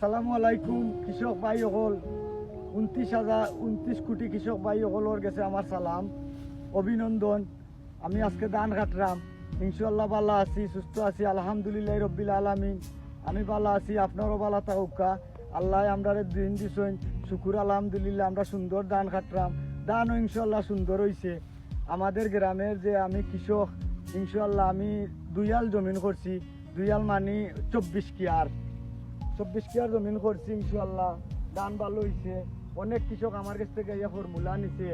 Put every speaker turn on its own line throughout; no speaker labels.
আসসালামু আলাইকুম কৃষক ভাই সকল 29 কোটি কৃষক ভাই সকলের গেছে আমার সালাম অভিনন্দন। আমি আজকে ধান কাটলাম, ইনশাআল্লাহ ভালো আছি, সুস্থ আছি, আলহামদুলিল্লাহ রব্বিল আলামিন। আমি ভালো আছি, আপনারও ভালো থাকুকা। আল্লাহ আমরা দিন দিছেন, শুকুর আলহামদুলিল্লাহ। আমরা সুন্দর ধান কাটলাম, ধানও ইনশাআল্লাহ সুন্দর হয়েছে। আমাদের গ্রামের যে আমি কৃষক, ইনশাআল্লাহ আমি দুইয়াল জমিন করছি, দুইয়াল মানে 24 কিয়ার জমিন করছি। ইনশাআল্লাহ ধান ভালো হয়েছে। অনেক কৃষক আমার কাছ থেকে এই ফর্মুলা নিছে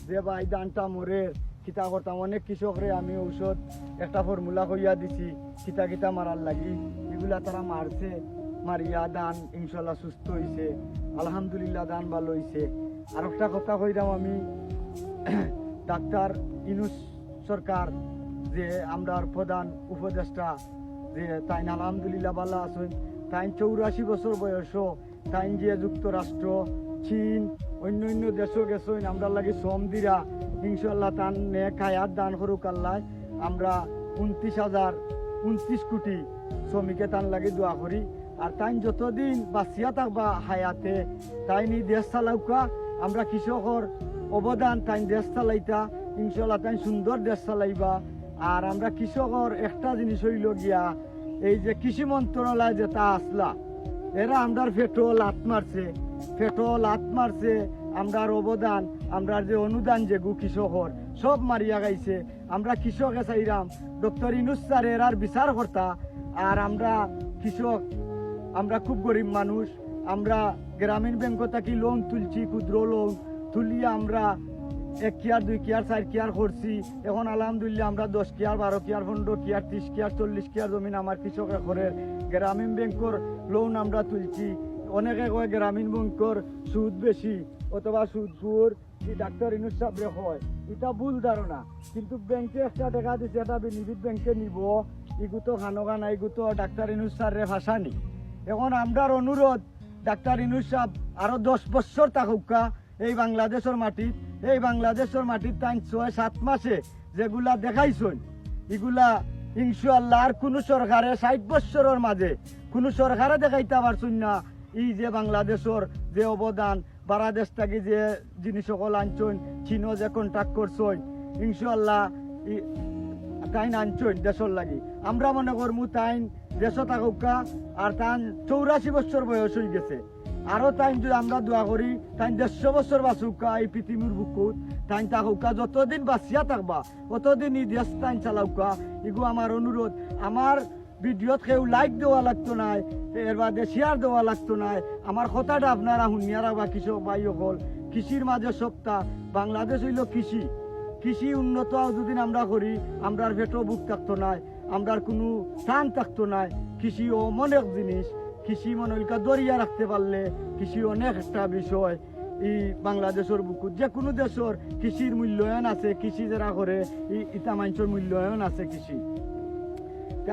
যে ভাই ধানটা মরে কিতা করতাম। অনেক কৃষকরে আমি ঔষধ একটা ফর্মুলা কইয়া দিছি কিতা কিতা মারার লাগি, এগুলা তারা মারছে, মারিয়া ধান ইনশাআল্লাহ সুস্থ হয়েছে, আলহামদুলিল্লাহ ধান ভালো হয়েছে। আর একটা কথা কইলাম আমি, ডাক্তার ইনুস সরকার যে আমরা প্রধান উপদেষ্টা, যে তাই আলহামদুলিল্লাহ ভালো আছেন। তাই 84 বছর বয়সও তাই যে যুক্তরাষ্ট্র, চীন, অন্য দেশও গেছেন আমরা লাগে শ্রম দিরা। ইনশাআল্লাহ তান নেক হায়াত দান করুক আল্লাহ। আমরা 29 কোটি শ্রমিকে তান লাগে দোয়া করি। আর তাই যতদিন বাঁচিয়া থাকবা হায়াতে তাই নি দেশ চালাউকা। আমরা কৃষকর অবদান তাই দেশ চালাইতা, ইনশাআল্লাহ তাই সুন্দর দেশ চালাইবা। আর আমরা কৃষকর একটা জিনিস হইল গিয়া, এই যে কৃষি মন্ত্রণালয় যেটা আসলা, এরা আমরার পেট্রোল লাত মারছে, আমরার অবদান, আমরার যে অনুদান যেগু কৃষকর সব মারিয়া গাইছে। আমরা কৃষকে চাইরাম ডক্টর ইনুস স্যার এরার বিচার কর্তা। আর আমরা কৃষক, আমরা খুব গরিব মানুষ, আমরা গ্রামীণ ব্যাংক থেকে লোন তুলছি, ক্ষুদ্র লোন তুলিয়া আমরা 1 কিয়ার 2 কিয়ার 4 কিয়ার করছি। এখন আলহামদুলিল্লাহ আমরা 10 কিয়ার 12 কিয়ার 15 কিয়ার 30 কিয়ার 40 কিয়ার জমিন আমার কৃষকের ঘরের। গ্রামীণ ব্যাংকর লোন আমরা তুলছি। অনেকে কয় গ্রামীণ ব্যাংকর সুদ বেশি অথবা সুদপুর ডাক্তার ইনুস সাহেব হয়, এটা ভুল ধারণা। কিন্তু ব্যাংকে একটা টাকা দিচ্ছে, এটা নিবিড় ব্যাংকে নিব, এগু তো খানোগা না, এগু তো ডাক্তার ইনুস স্যারের ভাষা নি। এখন আমরার অনুরোধ ডাক্তার ইনুস সাহেব আরো 10 বছর থাকুকা এই বাংলাদেশের মাটিত। এই বাংলাদেশের মাটির তাই 6-7 মাসে যেগুলা দেখাইছেন, এগুলা ইনশাআল্লাহ আর কোন সরকারে 60 বছরের মাঝে কোন সরকারে দেখাইতে পারছেন না। এই যে বাংলাদেশের যে অবদান, বাংলাদেশ থেকে যে জিনিস সকল আনছেন, চীনও যে কন্ট্যাক্ট করছেন, ইনশাআল্লাহ তাই আনছেন দেশের লাগি। আমরা মনে করমু তাই দেশ থাকুকা। আর তাই 84 বছর বয়স হয়ে গেছে, আরো তাই যদি আমরা দোয়া করি তাই 150 বছর বাঁচুকা এই পৃথিবীর বুকুত। তাই থাকুকা, যতদিন বাঁচিয়া থাকবা অতদিন এই দেশ তাই চালাউকা। এগু আমার অনুরোধ। আমার ভিডিওত কেউ লাইক দেওয়া লাগতো নাই, এর বাদে শেয়ার দেওয়া লাগতো নাই। আমার কথাটা আপনারা শুনিয়া রাখবা কৃষক ভাই সকল। কৃষির মাঝে সপ্তাহ বাংলাদেশ হইল কৃষি উন্নত যদিন আমরা করি, আমরার ভেটো বুক থাকতো নাই, আমরার কোনো টান থাকতো নাই। কৃষি ও অনেক জিনিস, কৃষি মনে হইলকা দরিয়া রাখতে পারলে কৃষি অনেক একটা বিষয়। এই বাংলাদেশের বুকুত যে কোনো দেশের কৃষির মূল্যায়ন আছে, কৃষি যারা করে ইটা মানুষের মূল্যায়ন আছে কৃষি।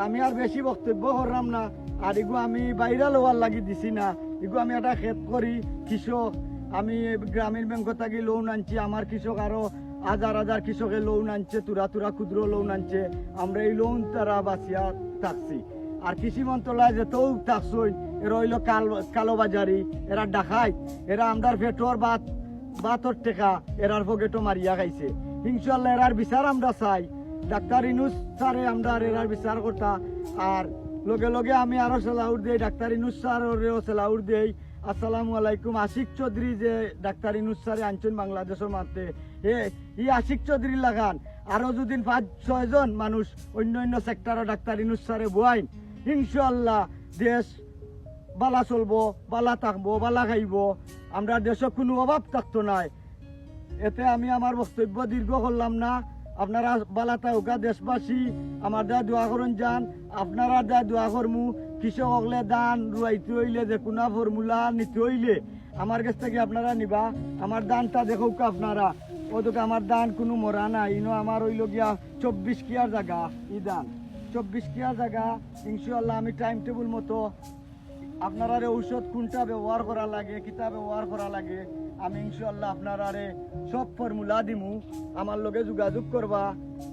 আমি আর বেশি বক্তব্য করলাম না। আর এগু আমি বাইরে লওয়ার লাগি দিছি না, এগু আমি একটা ক্ষেত করি কৃষক। আমি গ্রামীণ ব্যাংক থেকে লোন আনছি, আমার কৃষক আরো হাজার কৃষকের লোন আনছে, তুরা ক্ষুদ্র লোন আনছে। আমরা এই লোন তারা বাঁচিয়া থাকছি। আর কৃষি মন্ত্রণালয় যেতেও থাকছই, এরা হইল কালোবাজারি, এরা ডাকাই, এরা আমরার পেটর বাতর টেকা এরার পকেটও মারিয়া খাইছে। ইনশাআল্লাহ এরার বিচার আমরা চাই। ডাক্তার ইনুস স্যারে আমরা এরার বিচার করতা। আর লগে লগে আমি আরো সেলাউর দেই, ডাক্তার ইনুস স্যারেও সেলাউর দেই। আসসালামু আলাইকুম। আশিক চৌধুরী যে ডাক্তার ইনুস স্যারে আনছেন বাংলাদেশের মাঠে, এই আশিক চৌধুরী লাগান আরো যদি 5-6 জন মানুষ অন্য সেক্টরে ডাক্তার ইনুস স্যারে বয়াইন, ইনশাআল্লাহ দেশ বালা চলবো, বালা থাকবো, বালা খাইব, আমরা দেশে কোনো অভাব থাকতো নাই। এতে আমি আমার বক্তব্য দীর্ঘ করলাম না। আপনারা বালা থাকুকা দেশবাসী, আমার দা দোয়া করুন যান, আপনারা দা দোয়া করমু। কৃষক হলে দান রুয়াইতে হইলে, যে কোনো ফর্মুলা নিতে হইলে আমার কাছ থেকে আপনারা নিবা। আমার দানটা দেখুক আপনারা, ওদিকে আমার দান কোনো মরা নাই। ইনো আমার হইল গিয়া 24 কিয়ার জায়গা, ই দান 24 কিয়ার জায়গা। ইনশাআল্লাহ আমি টাইম টেবিল মতো আপনারা ঔষধ কোনটা ব্যবহার করা লাগে কিতা ব্যবহার করা লাগে আমি ইনশাআল্লাহ আপনারা সব ফর্মুলা দিমু আমার লগে যোগাযোগ করবা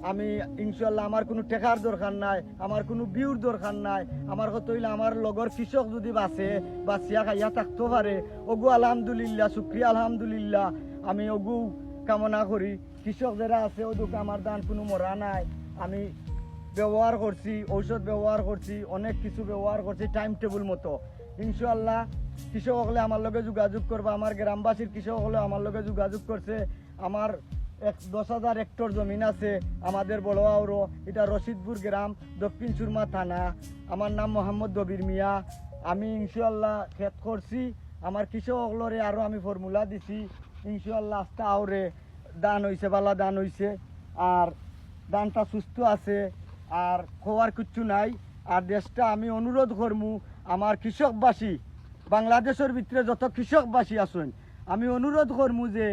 আমি ইনশাআল্লাহ আমার কোনো টেকার দরকার নাই আমার কোনো বিউর দরকার নাই আমার কত হইলে আমার লগর কৃষক যদি বাঁচিয়া খাইয়া থাকতে পারে ওগু আলহামদুলিল্লাহ শুক্রিয়া আলহামদুলিল্লাহ আমি ওগু কামনা করি কৃষক যারা আছে ওদুকে আমার দান কোনো মরা নাই আমি ব্যবহার করছি ঔষধ ব্যবহার করছি অনেক কিছু ব্যবহার করছি টাইম টেবিল মতো ইনশাআল্লাহ কৃষক হলে আমার লগে যোগাযোগ করবা আমার গ্রামবাসীর কৃষক হলে আমার লগে যোগাযোগ করছে আমার 10,000 হেক্টর জমিন আছে আমাদের বড় আউরো এটা রশিদপুর গ্রাম দক্ষিণ সুরমা থানা আমার নাম মোহাম্মদ দবির মিয়া আমি ইনশাআল্লাহ ক্ষেত করছি আমার কৃষক হলরে আরও আমি ফর্মুলা দিছি ইনশাআল্লাহ আস্তা আউরে দান হয়েছে বালা দান হয়েছে আর দানটা সুস্থ আছে আর খোয়ার কিচ্ছু নাই আর দেশটা আমি অনুরোধ করমু আমার কৃষকবাসী বাংলাদেশের ভিতরে যত কৃষকবাসী আছেন আমি অনুরোধ করমু যে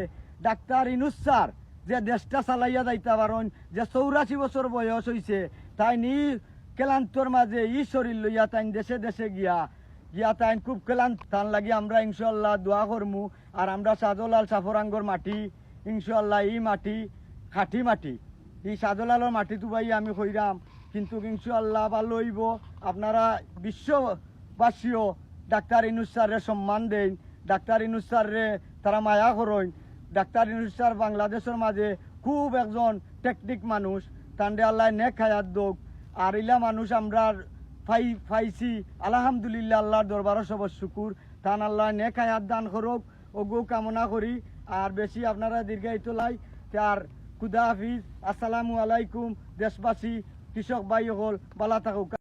ডাক্তার ইনুস স্যার যে দেশটা চালাইয়া যাইতে পারেন যে 84 বছর বয়স হয়েছে তাই নি ক্লান্তর মাঝে ই শরীর লইয়া তাই দেশে দেশে গিয়া তাই খুব ক্লান্ত তান লাগি আমরা ইনশাল্লাহ দোয়া করমু আর আমরা সাজলাল সাফরাঙ্গর মাটি ইনশাল্লাহ ই মাটি খাঁটি মাটি এই সাজলালের মাটি তো ভাই আমি কইরাম কিন্তু ইনশাআল্লাহ ভালো হইব আপনারা বিশ্ববাসীও ডাক্তার ইনুস স্যারের সম্মান দেন ডাক্তার ইনুস স্যারে তারা মায়া করেন ডাক্তার ইনুস স্যার বাংলাদেশের মাঝে খুব একজন টেকনিক মানুষ তান্ডে আল্লাহ নেক হায়াত দোক আর ইলা মানুষ আমরা পাইছি আলহামদুলিল্লাহ আল্লাহর দরবারও সব শুকুর তান আল্লাহ নেক হায়াত দান করুক ওগো কামনা করি আর বেশি আপনারা দীর্ঘায়িত লাই তার খুদা হাফিজ আসসালামু আলাইকুম দেশবাসী কৃষক ভাই হল বালা থাকুক